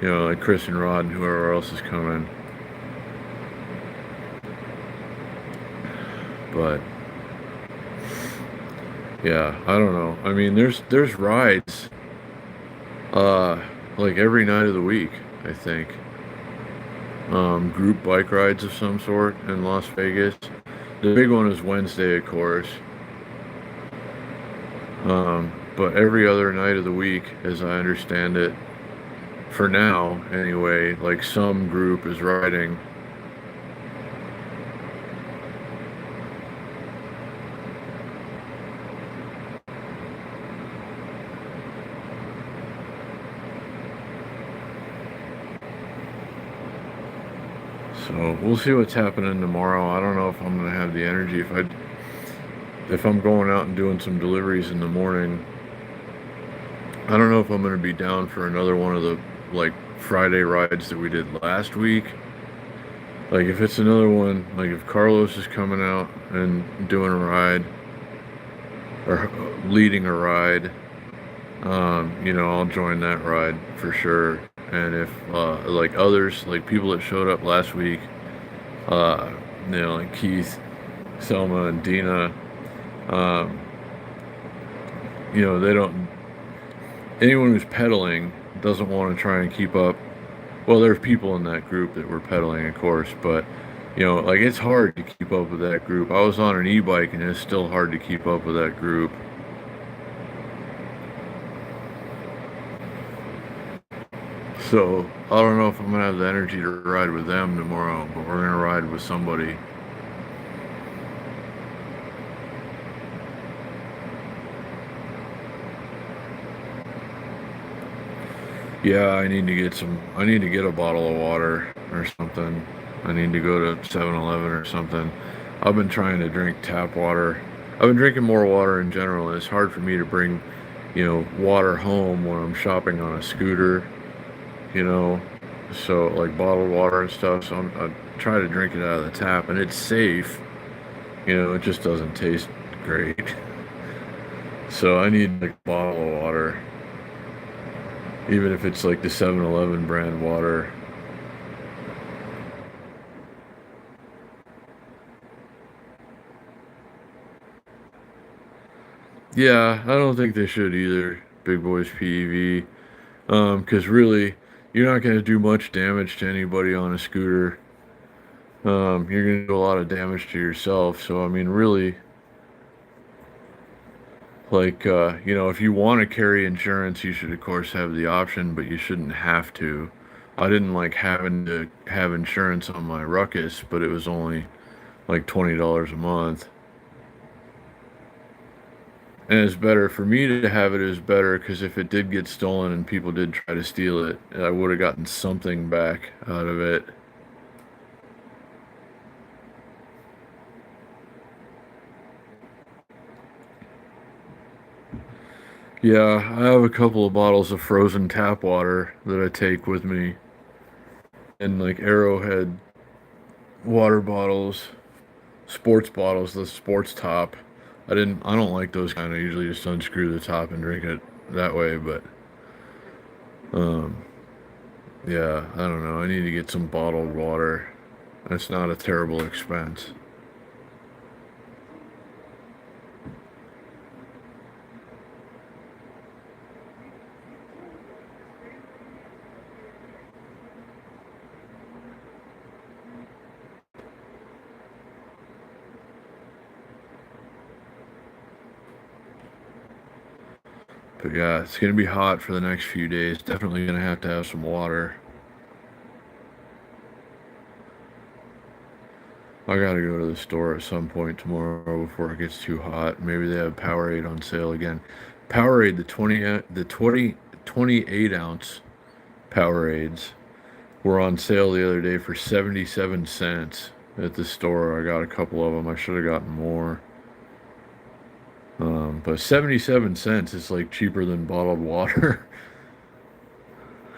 Like Chris and Rod and whoever else is coming. But yeah, I don't know. I mean, there's rides, like every night of the week, I think. Group bike rides of some sort in Las Vegas. The big one is Wednesday, of course. But every other night of the week, as I understand it, for now anyway, like some group is riding. So we'll see what's happening tomorrow. I don't know if I'm gonna have the energy if I'm going out and doing some deliveries in the morning. I don't know if I'm gonna be down for another one of the like Friday rides that we did last week. Like if it's another one, like if Carlos is coming out and doing a ride or leading a ride, I'll join that ride for sure. And if like others, like people that showed up last week, like Keith, Selma, and Dina, um, they don't. Anyone who's pedaling doesn't want to try and keep up. Well, there's people in that group that were pedaling, of course, but like it's hard to keep up with that group. I was on an e-bike, and it's still hard to keep up with that group. So I don't know if I'm gonna have the energy to ride with them tomorrow, but we're gonna ride with somebody. Yeah, I need to get a bottle of water or something. I need to go to 7-Eleven or something. I've been trying to drink tap water. I've been drinking more water in general, and it's hard for me to bring, water home when I'm shopping on a scooter, you know. So like bottled water and stuff. So I try to drink it out of the tap, and it's safe. It just doesn't taste great. So I need like a bottle of water. even if it's like the 7-Eleven brand water. Yeah, I don't think they should either, Big Boys PEV. Because really, you're not going to do much damage to anybody on a scooter. You're going to do a lot of damage to yourself. So, I mean, really, like, if you want to carry insurance, you should, of course, have the option, but you shouldn't have to. I didn't like having to have insurance on my Ruckus, but it was only like $20 a month. And it's better for me to have it. It was better because if it did get stolen and people did try to steal it, I would have gotten something back out of it. Yeah, I have a couple of bottles of frozen tap water that I take with me, and like Arrowhead water bottles, sports bottles, the sports top. I don't like those kind. I usually just unscrew the top and drink it that way, but um, yeah, I don't know. I need to get some bottled water. It's not a terrible expense. But yeah, it's gonna be hot for the next few days. Definitely gonna have to have some water. I gotta go to the store at some point tomorrow before it gets too hot. Maybe they have Powerade on sale again. Powerade, the 28 ounce Powerades were on sale the other day for 77 cents at the store. I got a couple of them. I should have gotten more. But 77 cents is like cheaper than bottled water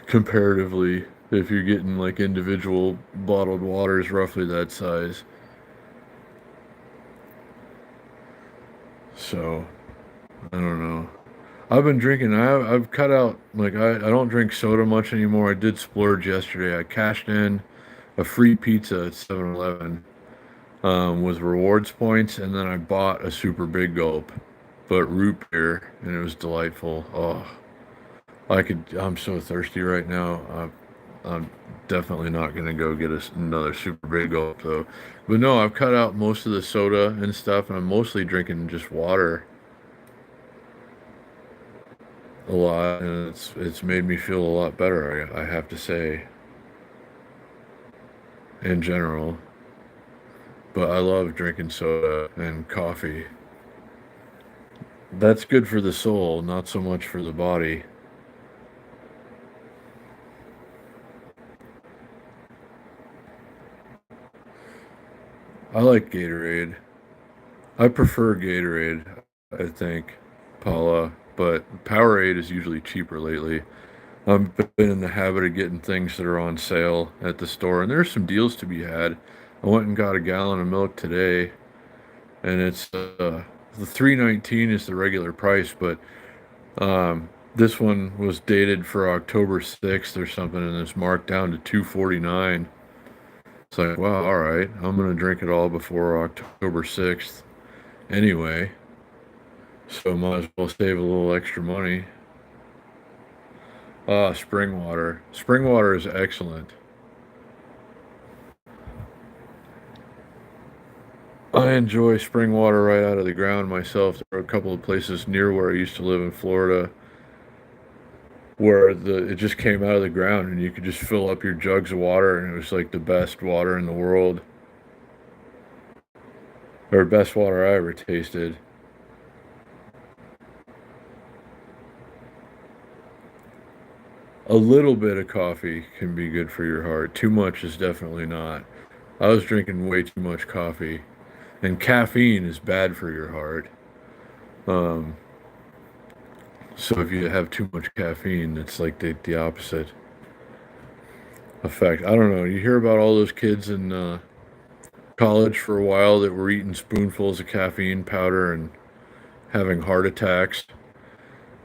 comparatively. If you're getting like individual bottled waters roughly that size. So, I don't know. I've been drinking. I've cut out, like, I don't drink soda much anymore. I did splurge yesterday. I cashed in a free pizza at 7-Eleven with rewards points, and then I bought a super big gulp, but root beer, and it was delightful. Oh, I'm so thirsty right now. I'm definitely not gonna go get another super big gulp though. But no, I've cut out most of the soda and stuff, and I'm mostly drinking just water a lot, and it's made me feel a lot better. I have to say, in general. But I love drinking soda and coffee. That's good for the soul, not so much for the body. I like Gatorade. I prefer Gatorade, I think, Paula, but Powerade is usually cheaper lately. I've been in the habit of getting things that are on sale at the store, and there's some deals to be had. I went and got a gallon of milk today, and it's the 3.19 is the regular price, but this one was dated for October 6th or something, and it's marked down to 2.49. It's like, wow, all right, I'm gonna drink it all before October 6th anyway, so might as well save a little extra money. Ah, spring water. Spring water is excellent. I enjoy spring water right out of the ground myself. There are a couple of places near where I used to live in Florida where it just came out of the ground and you could just fill up your jugs of water and it was like the best water in the world, or best water I ever tasted. A little bit of coffee can be good for your heart. Too much is definitely not. I was drinking way too much coffee, and caffeine is bad for your heart. Um, so if you have too much caffeine, it's like the opposite effect. I don't know. You hear about all those kids in college for a while that were eating spoonfuls of caffeine powder and having heart attacks.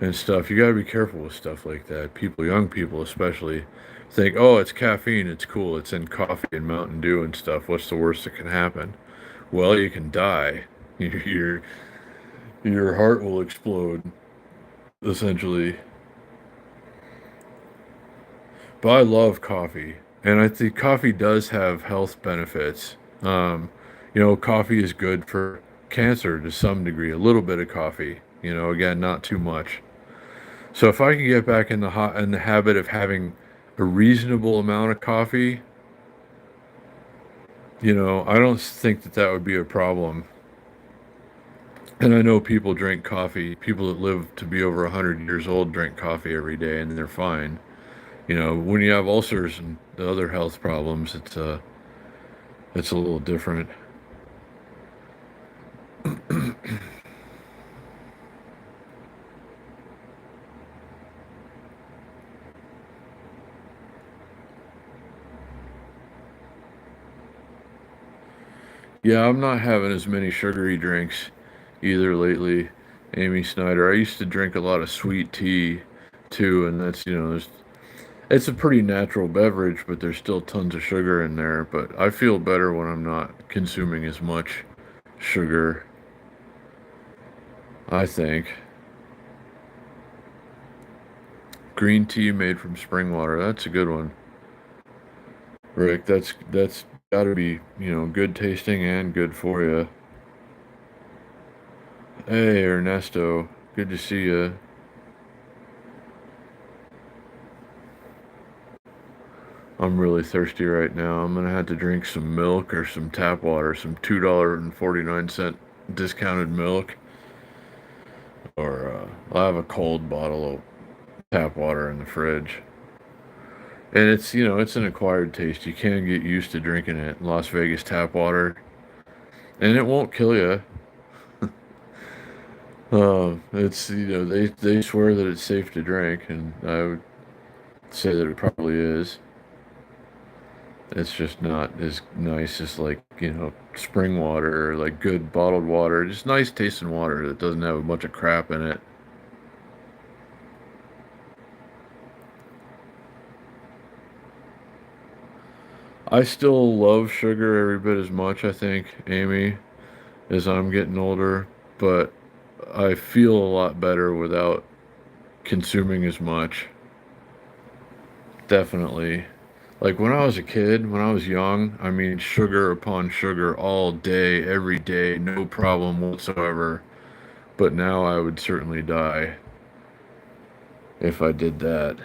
and stuff. You got to be careful with stuff like that. People, young people especially, think, oh, it's caffeine, it's cool, it's in coffee and Mountain Dew and stuff. What's the worst that can happen? Well, you can die. Your your heart will explode, essentially. But I love coffee, and I think coffee does have health benefits. Coffee is good for cancer to some degree. A little bit of coffee, again, not too much. So if I can get back in the habit of having a reasonable amount of coffee, I don't think that that would be a problem. And I know people drink coffee. People that live to be over 100 years old drink coffee every day, and they're fine. When you have ulcers and the other health problems, it's a little different. Yeah, I'm not having as many sugary drinks either lately, Amy Snyder. I used to drink a lot of sweet tea too, and it's a pretty natural beverage, but there's still tons of sugar in there. But I feel better when I'm not consuming as much sugar, I think. Green tea made from spring water, that's a good one. Rick, that's gotta be, good tasting and good for you. Hey, Ernesto, good to see you. I'm really thirsty right now. I'm gonna have to drink some milk or some tap water, some $2.49 discounted milk, or I'll have a cold bottle of tap water in the fridge. And it's an acquired taste. You can get used to drinking it. Las Vegas tap water, and it won't kill you. It's they swear that it's safe to drink, and I would say that it probably is. It's just not as nice as like, spring water or like good bottled water. Just nice tasting water that doesn't have a bunch of crap in it. I still love sugar every bit as much, I think, Amy, as I'm getting older, but I feel a lot better without consuming as much. Definitely. Like when I was a kid, when I was young, I mean, sugar upon sugar all day, every day, no problem whatsoever. But now I would certainly die if I did that.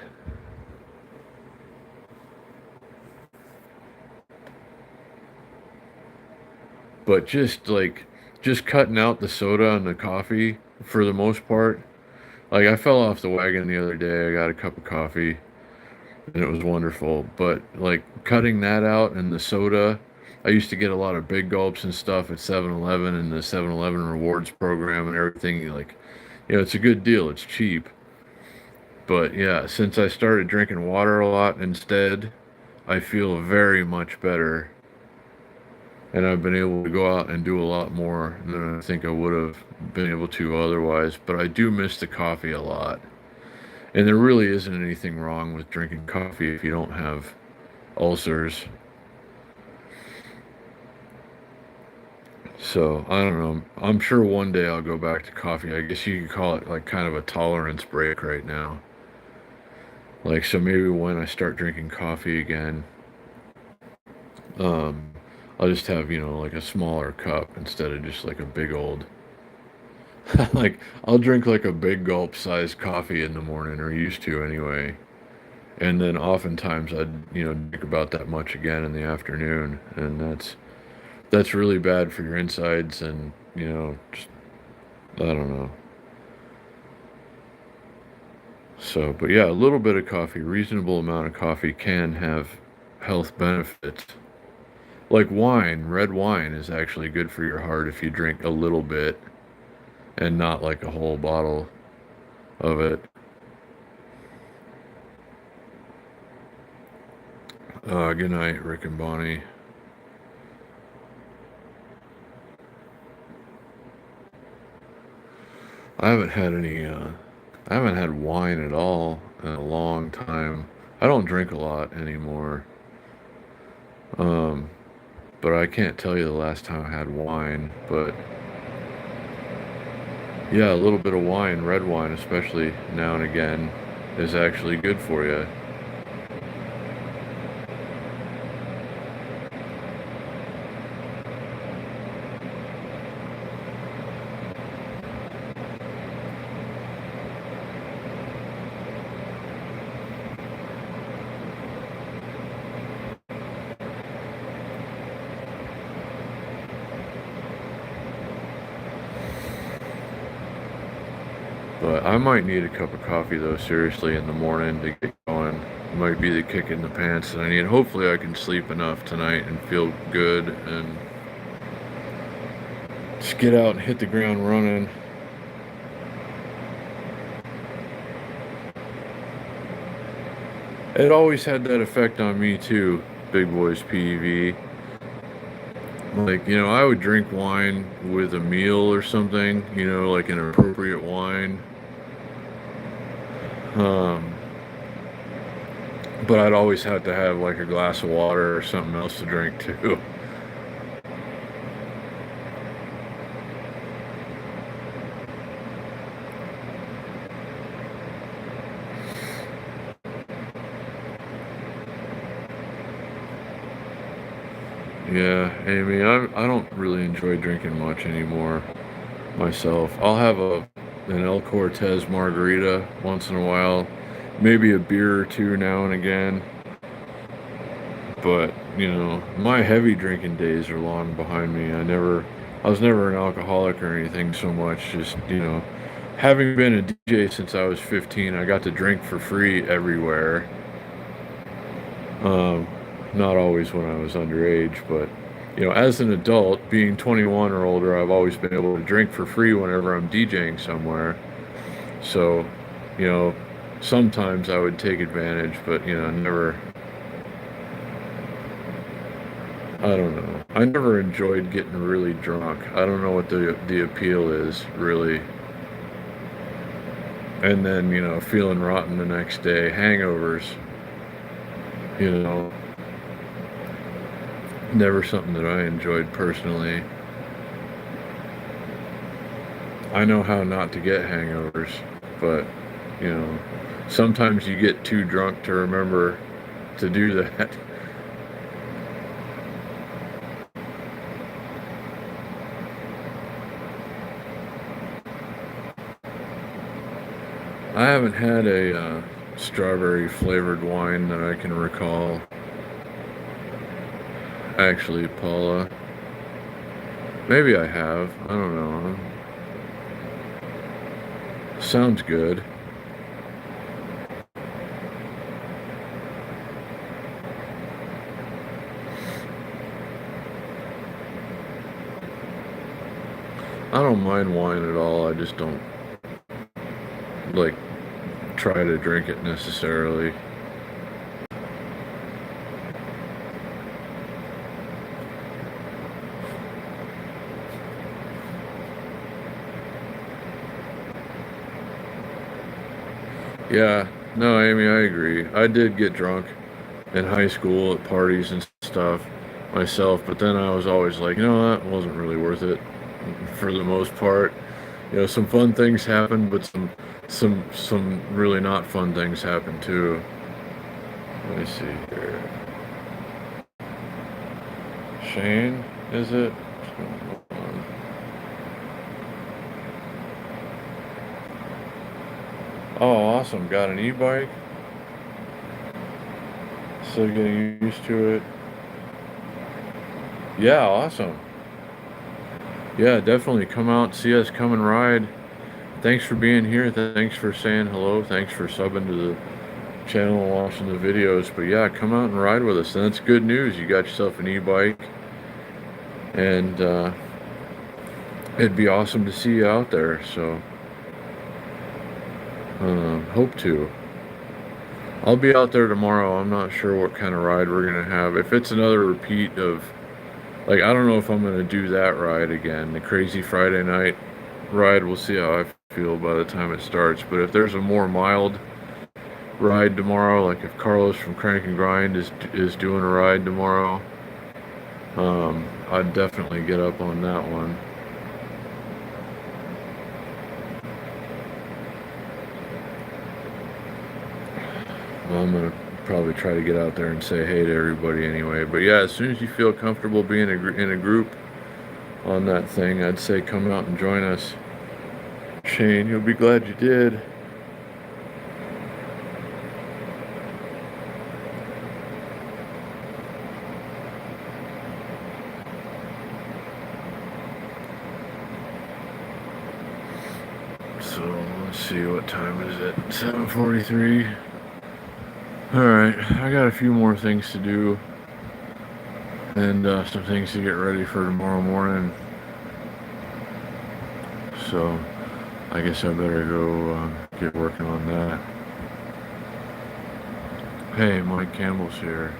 But just cutting out the soda and the coffee for the most part. Like I fell off the wagon the other day. I got a cup of coffee and it was wonderful. But like cutting that out and the soda, I used to get a lot of big gulps and stuff at 7-Eleven and the 7-Eleven rewards program and everything. Like, it's a good deal. It's cheap. But yeah, since I started drinking water a lot instead, I feel very much better, and I've been able to go out and do a lot more than I think I would have been able to otherwise. But I do miss the coffee a lot. And there really isn't anything wrong with drinking coffee if you don't have ulcers. So, I don't know. I'm sure one day I'll go back to coffee. I guess you could call it like kind of a tolerance break right now. Like, so maybe when I start drinking coffee again, um, I'll just have, like a smaller cup instead of just like a big old. Like, I'll drink like a big gulp sized coffee in the morning, or used to anyway. And then oftentimes I'd, drink about that much again in the afternoon. And that's really bad for your insides and, just, I don't know. So, but yeah, a little bit of coffee, reasonable amount of coffee can have health benefits. Like wine, red wine is actually good for your heart if you drink a little bit and not like a whole bottle of it. Good night, Rick and Bonnie. I haven't had any I haven't had wine at all in a long time. I don't drink a lot anymore. Um, but I can't tell you the last time I had wine. But yeah, a little bit of wine, red wine especially now and again, is actually good for you. But I might need a cup of coffee though, seriously, in the morning to get going. It might be the kick in the pants that I need. Hopefully I can sleep enough tonight and feel good and just get out and hit the ground running. It always had that effect on me too, Big Boys PEV. Like, I would drink wine with a meal or something, like an appropriate wine. Um, but I'd always have to have like a glass of water or something else to drink too. Yeah, Amy, I don't really enjoy drinking much anymore myself. I'll have an El Cortez margarita once in a while, maybe a beer or two now and again. But, my heavy drinking days are long behind me. I was never an alcoholic or anything so much. Just, having been a DJ since I was 15, I got to drink for free everywhere. Um, Not always when I was underage, but, as an adult, being 21 or older, I've always been able to drink for free whenever I'm DJing somewhere. So, you know, sometimes I would take advantage, but, never. I don't know. I never enjoyed getting really drunk. I don't know what the appeal is, really. And then, feeling rotten the next day, hangovers, you know, never something that I enjoyed personally. I know how not to get hangovers, but, you know, sometimes you get too drunk to remember to do that. I haven't had a strawberry flavored wine that I can recall. Actually, Paula. Maybe I have. I don't know. Sounds good. I don't mind wine at all. I just don't like try to drink it necessarily. Yeah, no, Amy, I agree. I did get drunk in high school at parties and stuff myself, but then I was always like, that wasn't really worth it for the most part. Some fun things happened, but some really not fun things happened too. Let me see here. Shane, is it? Oh, awesome. Got an e-bike. Still getting used to it. Yeah, awesome. Yeah, definitely come out, see us, come and ride. Thanks for being here. Thanks for saying hello. Thanks for subbing to the channel and watching the videos. But yeah, come out and ride with us. And that's good news. You got yourself an e-bike. And it'd be awesome to see you out there. So hope to. I'll be out there tomorrow. I'm not sure what kind of ride we're going to have. If it's another repeat of, like, I don't know if I'm going to do that ride again. The Crazy Friday Night ride. We'll see how I feel by the time it starts. But if there's a more mild ride tomorrow, like if Carlos from Crank and Grind is doing a ride tomorrow, I'd definitely get up on that one. Well, I'm gonna probably try to get out there and say hey to everybody anyway. But yeah, as soon as you feel comfortable being in a group on that thing, I'd say come out and join us. Shane, you'll be glad you did. So let's see, what time is it? 7:43. Alright, I got a few more things to do and some things to get ready for tomorrow morning. So I guess I better go get working on that. Hey, Mike Campbell's here.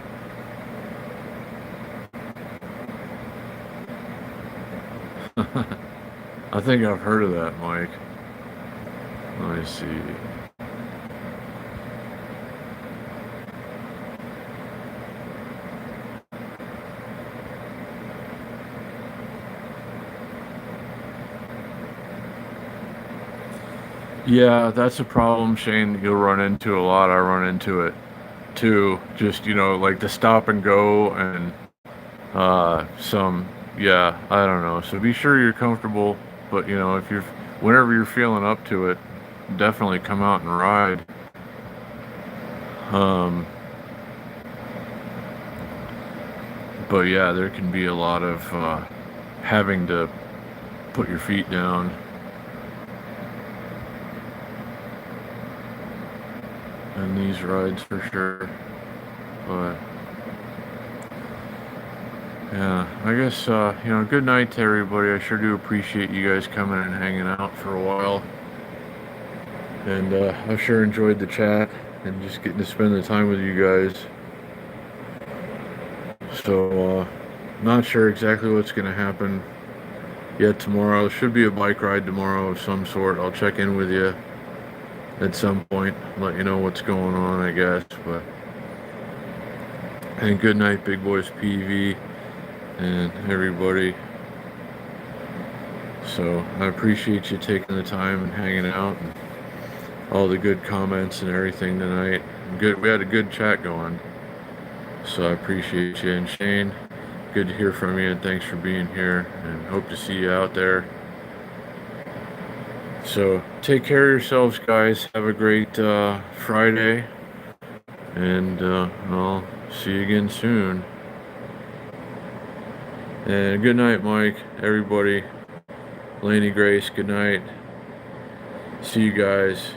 I think I've heard of that, Mike. Let me see. Yeah, that's a problem, Shane, that you'll run into a lot. I run into it too. Just, like the stop and go and yeah, I don't know. So be sure you're comfortable, but whenever you're feeling up to it, definitely come out and ride. But yeah, there can be a lot of having to put your feet down. And these rides for sure. But yeah, I guess good night to everybody. I sure do appreciate you guys coming and hanging out for a while. And I've sure enjoyed the chat and just getting to spend the time with you guys. So not sure exactly what's gonna happen yet tomorrow. Should be a bike ride tomorrow of some sort. I'll check in with you at some point, let you know what's going on, I guess. And good night, Big Boys PV and everybody. So I appreciate you taking the time and hanging out and all the good comments and everything tonight. We had a good chat going, so I appreciate you. And Shane, good to hear from you, and thanks for being here, and hope to see you out there. So take care of yourselves, guys. Have a great Friday, and I'll see you again soon. And good night, Mike, everybody. Laney Grace, good night. See you guys.